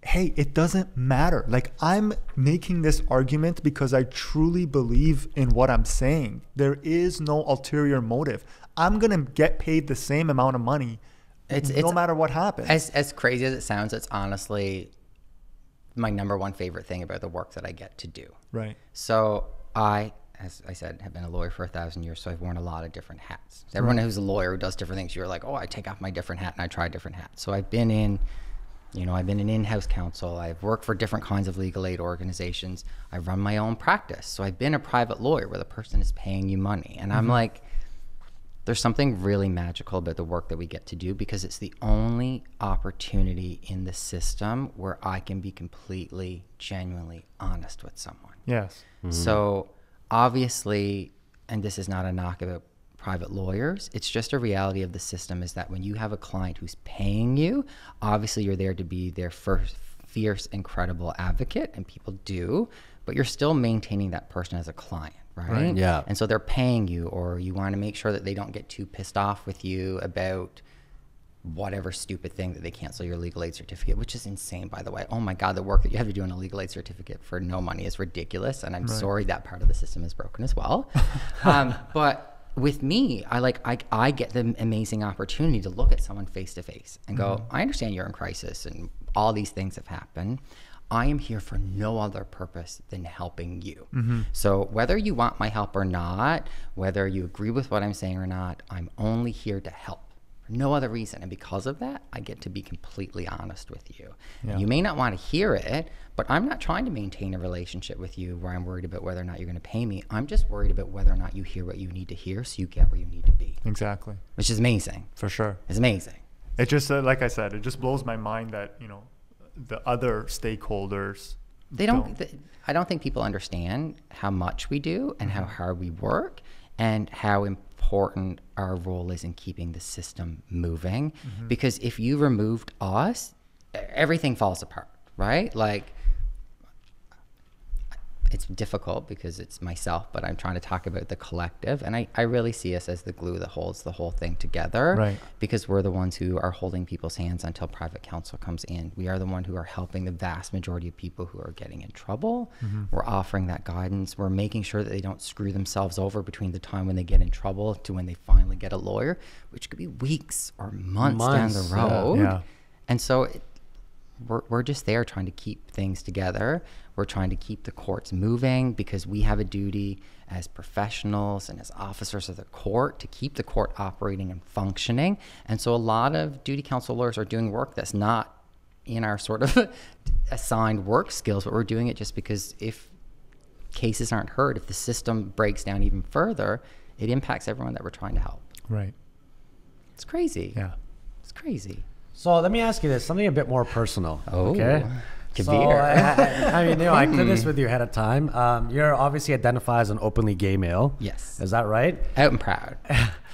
hey, it doesn't matter. Like, I'm making this argument because I truly believe in what I'm saying. There is no ulterior motive. I'm going to get paid the same amount of money no matter what happens. As crazy as it sounds, it's honestly my number one favorite thing about the work that I get to do. Right. So I as I said, have been a lawyer for 1,000 years, so I've worn a lot of different hats. Everyone who's a lawyer who does different things, you're like, oh, I take off my different hat and I try different hats. So I've been in, I've been an in-house counsel. I've worked for different kinds of legal aid organizations. I run my own practice. So I've been a private lawyer where the person is paying you money. And I'm like, there's something really magical about the work that we get to do, because it's the only opportunity in the system where I can be completely, genuinely honest with someone. Yes. So obviously, and this is not a knock about private lawyers, it's just a reality of the system, is that when you have a client who's paying you, obviously you're there to be their first fierce, incredible advocate, and people do, but you're still maintaining that person as a client. Right? Yeah. And so they're paying you, or you want to make sure that they don't get too pissed off with you about whatever stupid thing that they cancel your legal aid certificate, which is insane, by the way. Oh my God, the work that you have to do on a legal aid certificate for no money is ridiculous. And I'm sorry that part of the system is broken as well. But with me, I get the amazing opportunity to look at someone face to face and go, I understand you're in crisis and all these things have happened. I am here for no other purpose than helping you. So whether you want my help or not, whether you agree with what I'm saying or not, I'm only here to help for no other reason. And because of that, I get to be completely honest with you. Yeah. You may not want to hear it, but I'm not trying to maintain a relationship with you where I'm worried about whether or not you're going to pay me. I'm just worried about whether or not you hear what you need to hear so you get where you need to be. Exactly. Which is amazing. For sure. It's amazing. It just, like I said, it just blows my mind that, the other stakeholders, I don't think people understand how much we do and how hard we work and how important our role is in keeping the system moving. Because if you removed us, everything falls apart, right? Like, it's difficult because it's myself, but I'm trying to talk about the collective. And I really see us as the glue that holds the whole thing together, right? Because we're the ones who are holding people's hands until private counsel comes in. We are the one who are helping the vast majority of people who are getting in trouble. We're offering that guidance. We're making sure that they don't screw themselves over between the time when they get in trouble to when they finally get a lawyer, which could be weeks or months down the road. Yeah. And so we're just there trying to keep things together. We're trying to keep the courts moving because we have a duty as professionals and as officers of the court to keep the court operating and functioning. And so a lot of duty counsel lawyers are doing work that's not in our sort of assigned work skills, but we're doing it just because if cases aren't heard, if the system breaks down even further, it impacts everyone that we're trying to help. Right. It's crazy. Yeah. It's crazy. So let me ask you this, something a bit more personal. Oh, okay. Kabir. So, I mean, I cleared this with you ahead of time. You're obviously identified as an openly gay male. Yes. Is that right? Out and proud.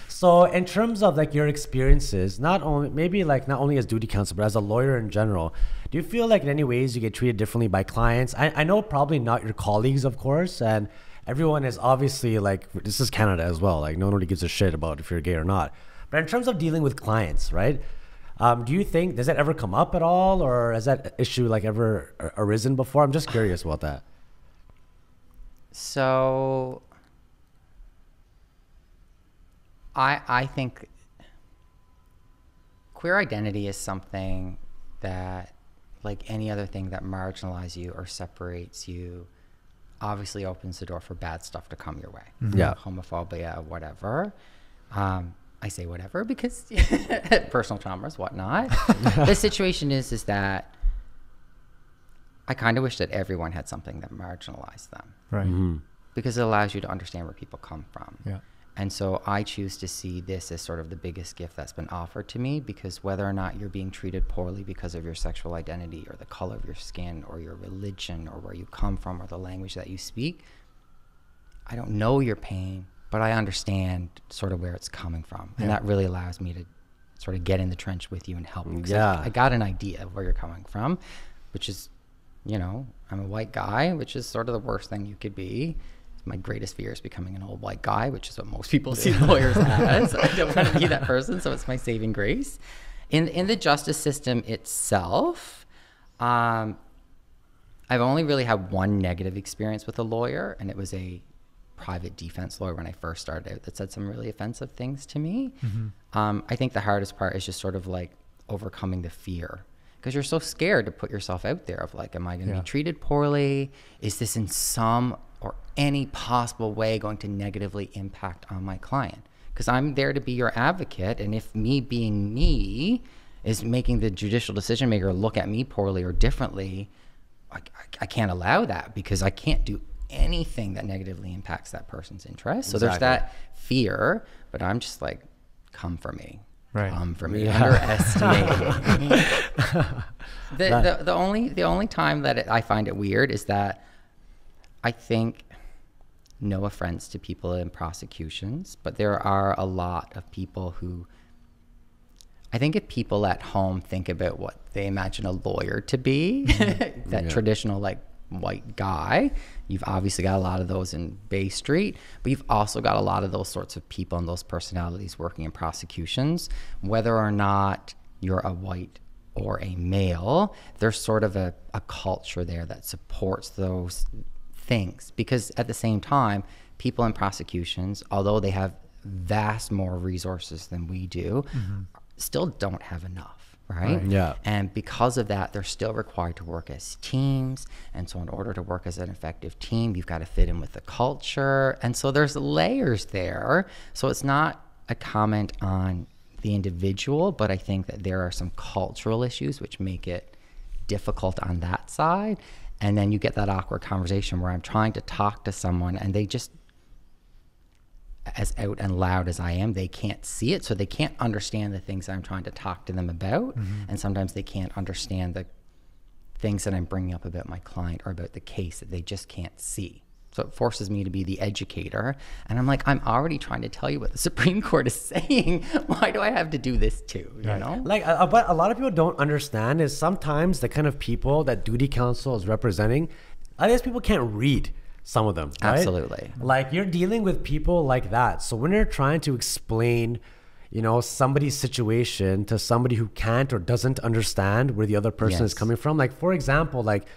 So in terms of like your experiences, not only as duty counsel, but as a lawyer in general, do you feel like in any ways you get treated differently by clients? I know probably not your colleagues, of course, and everyone is obviously like, this is Canada as well. Like no one really gives a shit about if you're gay or not. But in terms of dealing with clients, right? Do you think, does that ever come up at all, or has that issue like ever arisen before? I'm just curious about that. So I think queer identity is something that, like any other thing that marginalizes you or separates you, obviously opens the door for bad stuff to come your way. Yeah. Homophobia, whatever. I say whatever because personal traumas, whatnot. The situation is that I kind of wish that everyone had something that marginalized them. Right. Because it allows you to understand where people come from. Yeah. And so I choose to see this as sort of the biggest gift that's been offered to me, because whether or not you're being treated poorly because of your sexual identity or the color of your skin or your religion or where you come from or the language that you speak, I don't know your pain, but I understand sort of where it's coming from. And that really allows me to sort of get in the trench with you and help you. Yeah. I got an idea of where you're coming from, which is, I'm a white guy, which is sort of the worst thing you could be. My greatest fear is becoming an old white guy, which is what most people see lawyers as. I don't want to be that person, so it's my saving grace. In the justice system itself, I've only really had one negative experience with a lawyer, and it was a private defense lawyer when I first started out that said some really offensive things to me. I think the hardest part is just sort of like overcoming the fear, because you're so scared to put yourself out there of like, am I going to be treated poorly? Is this in some or any possible way going to negatively impact on my client. Because I'm there to be your advocate, and if me being me is making the judicial decision maker look at me poorly or differently, I can't allow that, because I can't do anything that negatively impacts that person's interest. So there's that fear, but I'm just like, come for me. Right. Come for me. Underestimate me. The only time that I find it weird is that I think, no offense to people in prosecutions, but there are a lot of people who, I think if people at home think about what they imagine a lawyer to be, that traditional like white guy, you've obviously got a lot of those in Bay Street, but you've also got a lot of those sorts of people and those personalities working in prosecutions. Whether or not you're a white or a male, there's sort of a culture there that supports those things, because at the same time, people in prosecutions, although they have vast more resources than we do, still don't have enough, right? Yeah. And because of that, they're still required to work as teams. And so in order to work as an effective team, you've got to fit in with the culture. And so there's layers there. So it's not a comment on the individual, but I think that there are some cultural issues which make it difficult on that side. And then you get that awkward conversation where I'm trying to talk to someone and they just, as out and loud as I am, they can't see it. So they can't understand the things I'm trying to talk to them about. And sometimes they can't understand the things that I'm bringing up about my client or about the case that they just can't see. So it forces me to be the educator. And I'm like, I'm already trying to tell you what the Supreme Court is saying. Why do I have to do this too? You know? Like, but a lot of people don't understand is sometimes the kind of people that duty counsel is representing, I guess people can't read some of them, right? Absolutely. Like, you're dealing with people like that. So when you're trying to explain, you know, somebody's situation to somebody who can't or doesn't understand where the other person is coming from. Like, for example, like,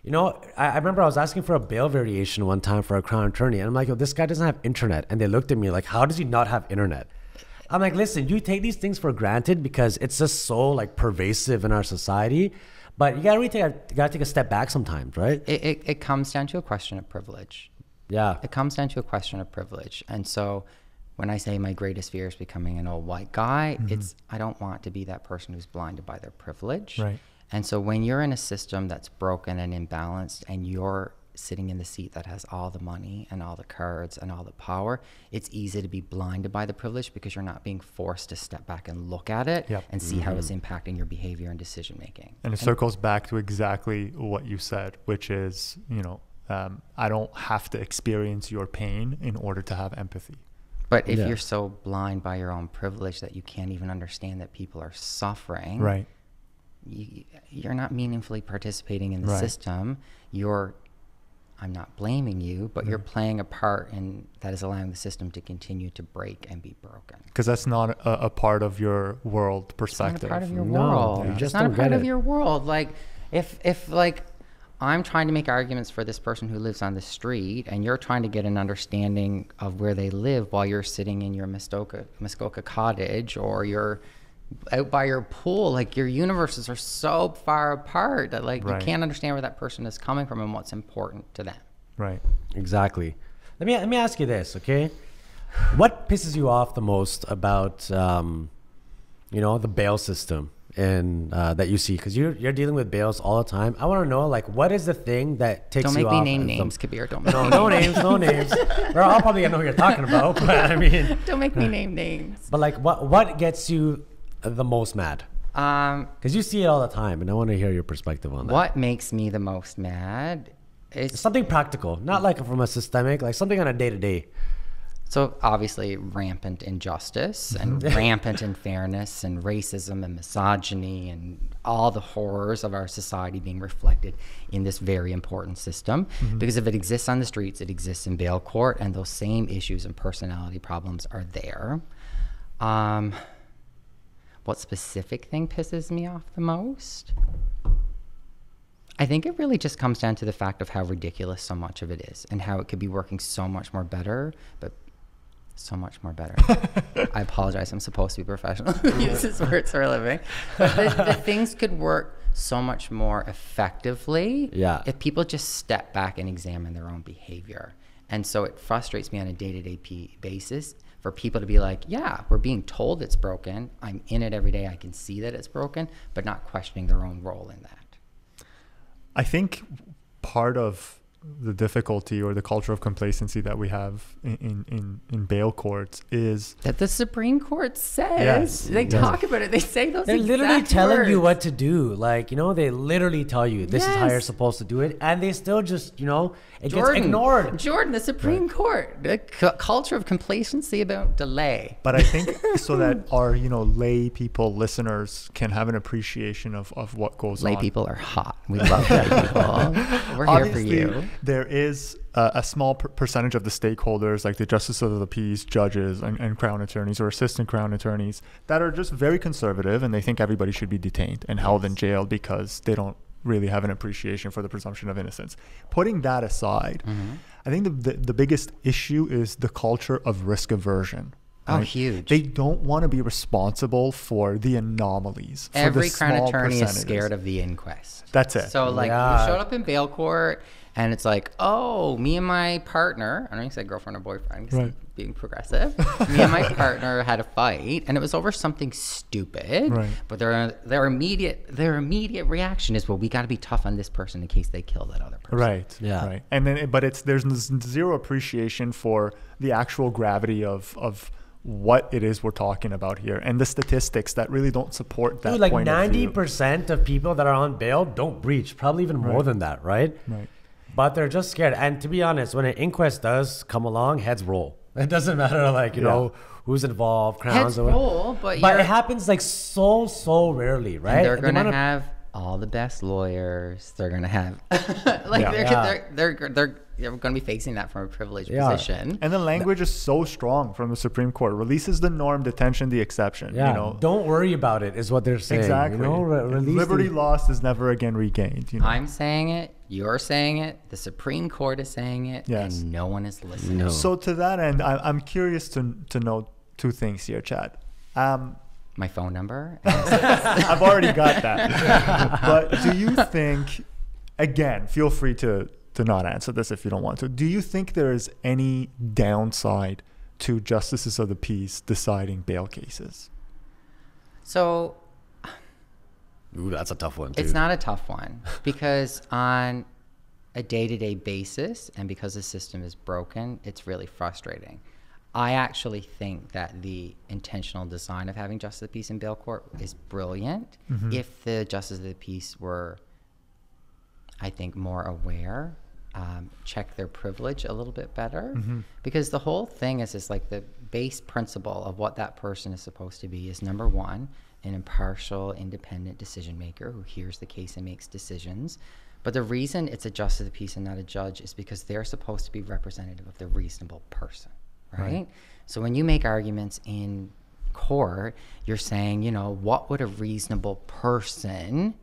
you know, I remember I was asking for a bail variation one time for a Crown attorney. And I'm like, yo, this guy doesn't have internet. And they looked at me like, how does he not have internet? I'm like, listen, you take these things for granted because it's just so like pervasive in our society. But you gotta really take a step back sometimes, right? It comes down to a question of privilege. Yeah. It comes down to a question of privilege. And so when I say my greatest fear is becoming an old white guy, it's, I don't want to be that person who's blinded by their privilege. Right. And so when you're in a system that's broken and imbalanced and you're sitting in the seat that has all the money and all the cards and all the power, it's easy to be blinded by the privilege because you're not being forced to step back and look at it and see how it's impacting your behavior and decision making. And it circles back to exactly what you said, which is, you know, I don't have to experience your pain in order to have empathy. But if you're so blind by your own privilege that you can't even understand that people are suffering, Right. You're not meaningfully participating in the system. I'm not blaming you, but you're playing a part in that is allowing the system to continue to break and be broken. Because that's not a part of your world perspective. It's not a part of your world. You just It's not a don't part get of it. your world. Like if like I'm trying to make arguments for this person who lives on the street and you're trying to get an understanding of where they live while you're sitting in your Muskoka cottage or you're out by your pool, like your universes are so far apart that like you can't understand where that person is coming from and what's important to them. Right. Exactly. Let me ask you this, okay? What pisses you off the most about, you know, the bail system and that you see? Because you're dealing with bails all the time. I want to know, like, what is the thing that takes Don't you make off? me name names, Kabir. Don't make No names, no names. Or I'll probably know who you're talking about, but I mean, don't make me name names. but like, what gets you the most mad? Because you see it all the time, and I want to hear your perspective on that. What makes me the most mad is Something practical, not like from a systemic, like something on a day-to-day. so obviously rampant injustice and rampant unfairness and racism and misogyny and all the horrors of our society being reflected in this very important system. Because if it exists on the streets, it exists in bail court, and those same issues and personality problems are there. What specific thing pisses me off the most? I think it really just comes down to the fact of how ridiculous so much of it is and how it could be working so much more better, but So much more better. I apologize. I'm supposed to be professional. Use this words for a living. But the things could work so much more effectively if people just step back and examine their own behavior. And so it frustrates me on a day-to-day basis for people to be like, yeah, we're being told it's broken. I'm in it every day. I can see that it's broken, but not questioning their own role in that. I think part of the difficulty or the culture of complacency that we have in bail courts is that the Supreme Court says they talk about it. They say those. They're literally telling you what to do. Like, you know, they literally tell you this is how you're supposed to do it, and they still just, you know, it gets ignored. Jordan, the Supreme Court, the culture of complacency about delay. But I think so that our, you know, lay people, listeners can have an appreciation of what goes on. Lay people are hot. We love lay people. We're here for you. There is a small percentage of the stakeholders, like the justices of the peace, judges, and crown attorneys or assistant crown attorneys, that are just very conservative, and they think everybody should be detained and held in jail because they don't really have an appreciation for the presumption of innocence. Putting that aside, I think the biggest issue is the culture of risk aversion. Oh, right? huge. They don't want to be responsible for the anomalies. Every crown attorney is scared of the inquest. That's it. So, like, you showed up in bail court, and it's like, oh, me and my partner, I don't even say girlfriend or boyfriend, because I'm being progressive. Me and my partner had a fight, and it was over something stupid. Right. But their immediate reaction is, well, we got to be tough on this person in case they kill that other person. Right. Yeah. Right. And then, there's zero appreciation for the actual gravity of what it is we're talking about here, and the statistics that really don't support that. Dude, like point 90% of people that are on bail don't breach, probably even more than that, right? Right. But they're just scared. And to be honest, when an inquest does come along, heads roll. It doesn't matter, like, you know, who's involved, crowns. Heads roll, but it happens like so rarely, right? And they're going to have all the best lawyers. They're going to have, they're going to be facing that from a privileged position. And the language is so strong from the Supreme Court. Release is the norm, detention the exception. Yeah, you know? Don't worry about it is what they're saying. Exactly. You know, liberty lost is never again regained. You know? I'm saying it. You're saying it. The Supreme Court is saying it. Yes. And no one is listening. No. So to that end, I'm curious to know two things here, Chad. My phone number. I've already got that. But do you think, again, feel free to not answer this if you don't want to. Do you think there is any downside to justices of the peace deciding bail cases? So, ooh, that's a tough one too. It's not a tough one because on a day-to-day basis, and because the system is broken, it's really frustrating. I actually think that the intentional design of having justice of the peace in bail court is brilliant. If the justice of the peace were, I think, more aware, check their privilege a little bit better, because the whole thing is like the base principle of what that person is supposed to be is, number one, an impartial, independent decision maker who hears the case and makes decisions. But the reason it's a justice of the peace and not a judge is because they're supposed to be representative of the reasonable person, right? So when you make arguments in court, you're saying, you know, what would a reasonable person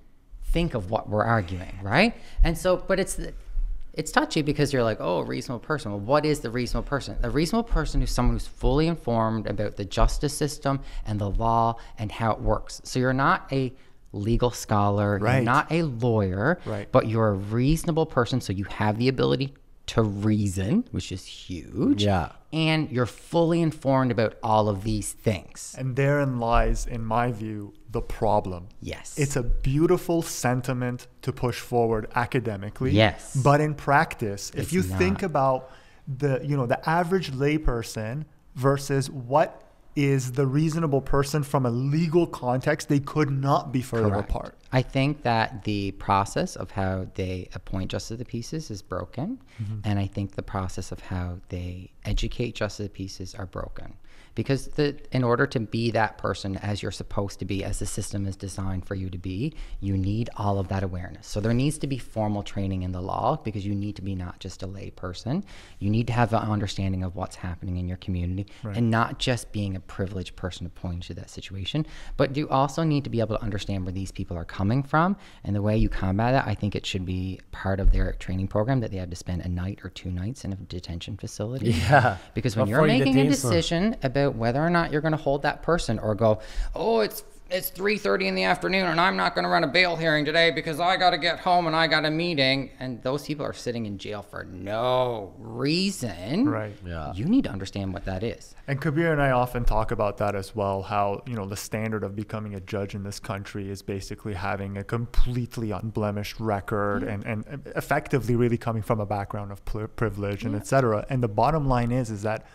think of what we're arguing, right? And so, but it's touchy because you're like, oh, a reasonable person. Well, what is the reasonable person? A reasonable person is someone who's fully informed about the justice system and the law and how it works. So you're not a legal scholar, you're not a lawyer, but you're a reasonable person. So you have the ability to reason, which is huge. Yeah. And you're fully informed about all of these things. And therein lies, in my view, the problem. Yes. It's a beautiful sentiment to push forward academically. Yes. But in practice, if you think about the average layperson versus what is the reasonable person from a legal context, they could not be further apart. I think that the process of how they appoint justice of the peace is broken. And I think the process of how they educate justice of the peace are broken. because in order to be that person as you're supposed to be, as the system is designed for you to be, you need all of that awareness. So there needs to be formal training in the law, because you need to be not just a lay person. You need to have an understanding of what's happening in your community, and not just being a privileged person to point to that situation, but you also need to be able to understand where these people are coming from. And the way you combat it, I think it should be part of their training program that they have to spend a night or 2 nights in a detention facility. Yeah. Because when you're making a decision about whether or not you're going to hold that person, or go, oh, it's 3:30 in the afternoon and I'm not going to run a bail hearing today because I got to get home and I got a meeting, and those people are sitting in jail for no reason. Right. Yeah. You need to understand what that is. And Kabir and I often talk about that as well, how, you know, the standard of becoming a judge in this country is basically having a completely unblemished record, and effectively really coming from a background of privilege and et cetera. And the bottom line is that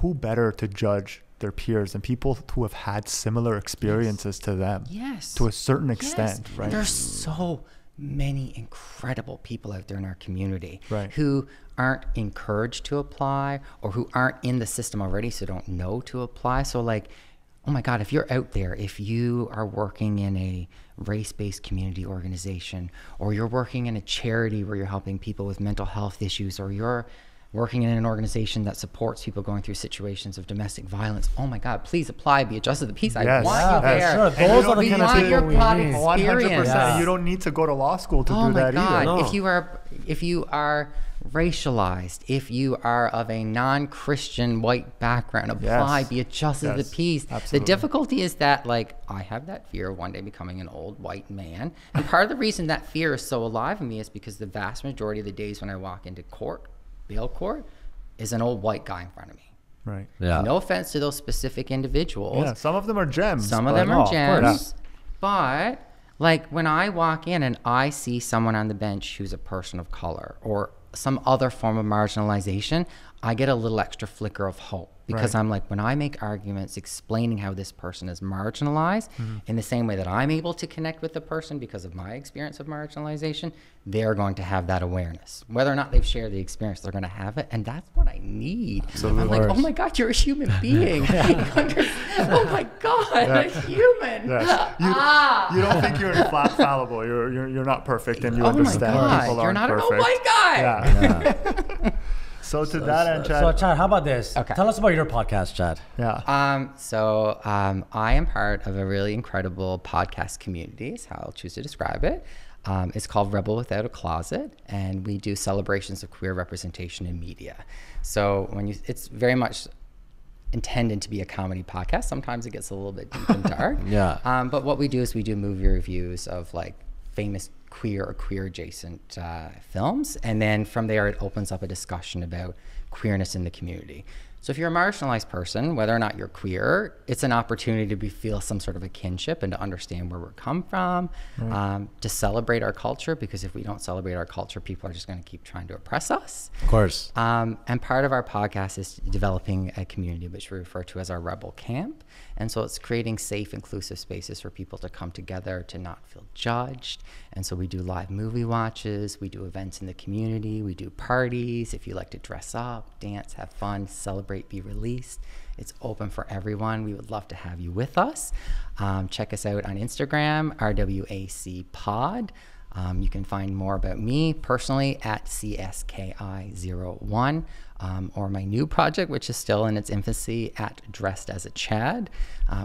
who better to judge their peers than people who have had similar experiences to them? Yes. To a certain extent, right? There's so many incredible people out there in our community Right. who aren't encouraged to apply, or who aren't in the system already, so don't know to apply. So like, oh my God, if you're out there, if you are working in a race-based community organization, or you're working in a charity where you're helping people with mental health issues, or you're working in an organization that supports people going through situations of domestic violence, oh my God, please apply, be a justice of the peace. I Yes. want you there. Sure. Those are the kind of want people your we broad need. experience. 100%. Yeah. You don't need to go to law school to Oh do my that God. either. No. If you are racialized, if you are of a non-Christian white background, apply, Yes. be a justice of Yes. the peace. Absolutely. The difficulty is that, like, I have that fear of one day becoming an old white man. And part of the reason that fear is so alive in me is because the vast majority of the days when I walk into court, bail court, is an old white guy in front of me. Right. Yeah. No offense to those specific individuals. Yeah, some of them are gems. Some of but- them Oh, are of course. gems. But like when I walk in and I see someone on the bench who's a person of color or some other form of marginalization, I get a little extra flicker of hope, because Right. I'm like, when I make arguments explaining how this person is marginalized, in the same way that I'm able to connect with the person because of my experience of marginalization, they're going to have that awareness. Whether or not they've shared the experience, they're going to have it. And that's what I need. I'm like, oh my God, you're a human being. Oh my God, a human. Yes. You don't think you're fallible. You're not perfect, and you Oh my understand God, people you're aren't not perfect. an old white guy. Yeah. So to that end, Chad. So Chad, how about this? Okay. Tell us about your podcast, Chad. Yeah. So I am part of a really incredible podcast community, is how I'll choose to describe it. It's called Rebel Without a Closet, and we do celebrations of queer representation in media. So it's very much intended to be a comedy podcast. Sometimes it gets a little bit deep and dark. Yeah. But what we do is we do movie reviews of like famous queer or queer adjacent films, and then from there it opens up a discussion about queerness in the community. So if you're a marginalized person, whether or not you're queer, it's an opportunity to feel some sort of a kinship and to understand where we're come from, to celebrate our culture, because if we don't celebrate our culture, people are just going to keep trying to oppress us. Of course. And part of our podcast is developing a community which we refer to as our Rebel Camp. And so it's creating safe, inclusive spaces for people to come together, to not feel judged. And so we do live movie watches, we do events in the community, we do parties. If you like to dress up, dance, have fun, celebrate, be released, it's open for everyone. We would love to have you with us. Check us out on Instagram, RWAC Pod. You can find more about me personally at CSKI01, or my new project, which is still in its infancy, at Dressed as a Chad,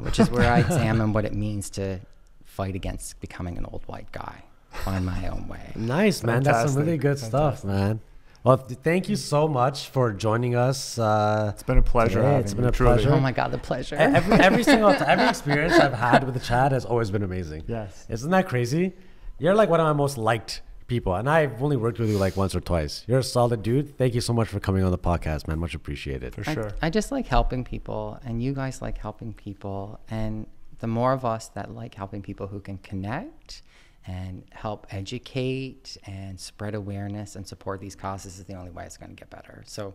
which is where I examine what it means to fight against becoming an old white guy, find my own way. Nice, man. That's some really good stuff, man. Well, thank you so much for joining us. It's been a pleasure. Today. It's having been you, a truly. pleasure. Oh my God, the pleasure. Every experience I've had with the Chad has always been amazing. Yes. Isn't that crazy? You're like one of my most liked people, and I've only worked with you like once or twice. You're a solid dude. Thank you so much for coming on the podcast, man. Much appreciated. For sure. I just like helping people, and you guys like helping people. And the more of us that like helping people who can connect and help educate and spread awareness and support these causes is the only way it's going to get better. So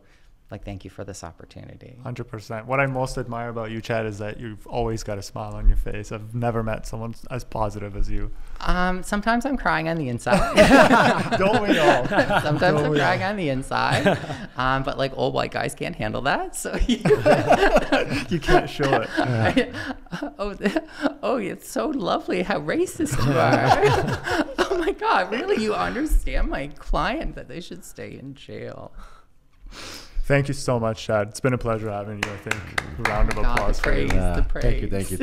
like, thank you for this opportunity. 100%. What I most admire about you, Chad, is that you've always got a smile on your face. I've never met someone as positive as you. Sometimes I'm crying on the inside. Don't we all? Sometimes I'm crying on the inside. But like, old white guys can't handle that. So you can't show it. Oh, it's so lovely how racist you are. Oh my God, really? You understand my client that they should stay in jail. Thank you so much, Chad. It's been a pleasure having you, I think. A round of applause for you. The praise. Thank you.